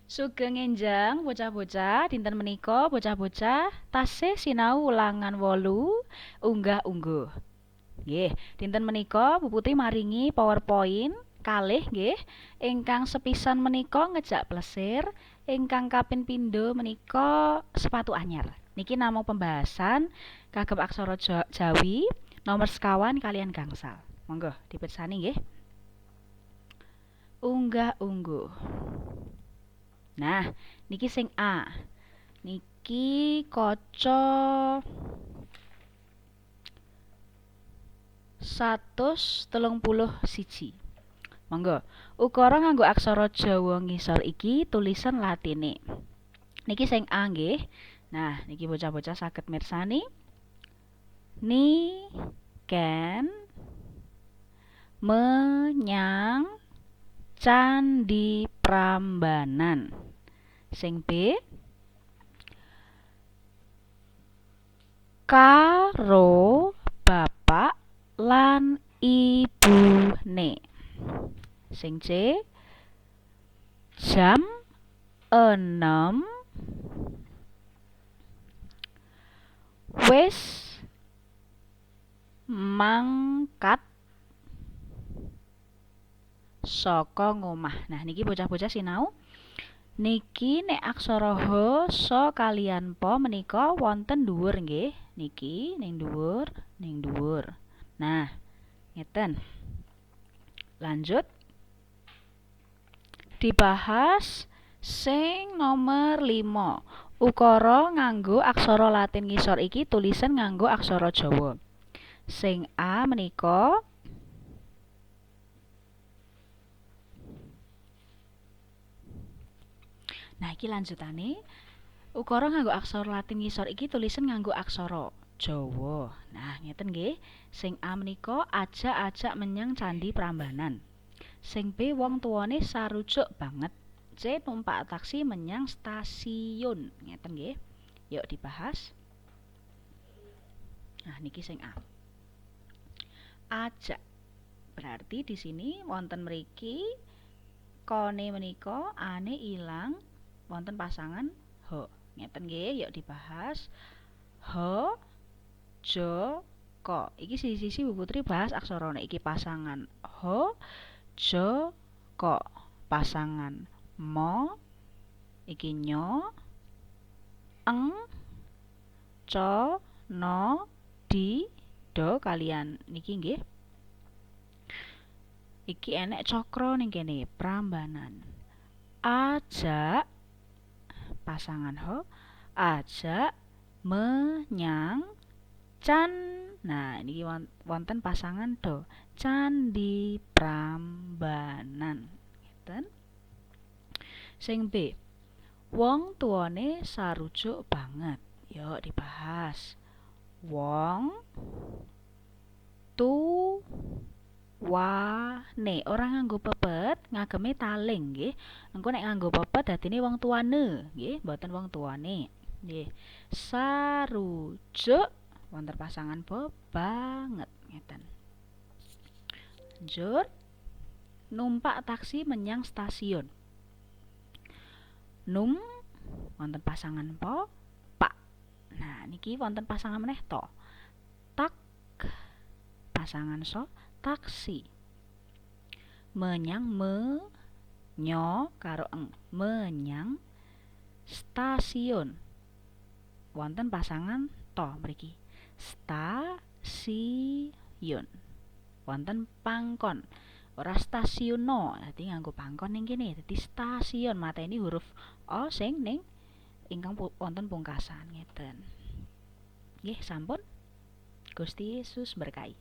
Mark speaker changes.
Speaker 1: Sugeng enjang bocah-bocah dinten menika bocah-bocah tasih sinau ulangan 8 unggah-ungguh. Nggih, dinten menika Bu Putri maringi PowerPoint kalih nggih. Ingkang sepisan menika ngejak plesir, ingkang kaping pindho menika sepatu anyar. Niki namung pembahasan kagem aksara Jawi nomor sekawan kalian gangsal. Monggo dipirsani nggih. Unggah-ungguh. Nah, niki sing A. Niki kaca 131. Monggo, ukara nganggo aksara Jawa ngisor iki tulisan Latine. Niki sing A nggih. Nah, niki bocah-bocah saged mirsani. Niken menyang Candi Prambanan. Sing B karo bapak lan ibune. Sing C jam 6 wis mangkat saka ngomah. Nah, niki bocah-bocah sinau. Niki nek aksara H so kalian po menika wonten dhuwur nggih. Niki ning dhuwur, ning dhuwur. Nah, ngeten. Lanjut. Dibahas sing nomor 5. Ukara nganggo aksara Latin ngisor iki tulisan nganggo aksara Jawa. Sing A menika Nah, iki lanjutane. Ukara nganggo aksara Latin ngisor iki tulisan nganggo aksara Jawa. Nah, ngeten nggih. Sing A menika ajak-ajak menyang Candi Prambanan. Sing B wong tuwane sarujuk banget. C numpak taksi menyang stasiun. Ngeten nggih. Yuk dibahas. Nah, niki sing A. Ajak. Berarti di sini wonten mriki kone menika ane ilang wonten pasangan H. Ngeten nggih, yuk dibahas. H Jo Ko. Iki sisi-sisi Bu Putri bahas aksarane. Iki pasangan H Jo Ko. Pasangan Mo. Iki Nyo. Eng Co No Di Do kalian niki nggih. Iki enek cokro ning kene Prambanan. Ajak pasangan H ajak menyang Nah, ini wonten pasangan Do. Candi Prambanan. Ngeten. Sing B. Wong tuane sarujuk banget. Yuk dibahas. Wong tuwane. Orang nganggo pepet ngageme taling nggih. Engko nek nganggo pepet dadine wong tuane nggih, mboten wong tuane. Nggih. Sarujuk wonten pasangan Bo banget ngeten. Lanjut. Numpak taksi menyang stasiun. Num wonten pasangan Po Pak. Nah, niki wonten pasangan meneh to. Tak pasangan So taksi. Menyang nyo karo eng. Menyang stasiun. Wonten pasangan to mriki. Stasiun. Wonten pangkon. Ora stasiuno, dadi nganggo pangkon ning kene. Dadi stasiun mateni huruf O sing ning ingkang wonten pungkasan ngeten. Nggih, sampun. Gusti Yesus berkahi.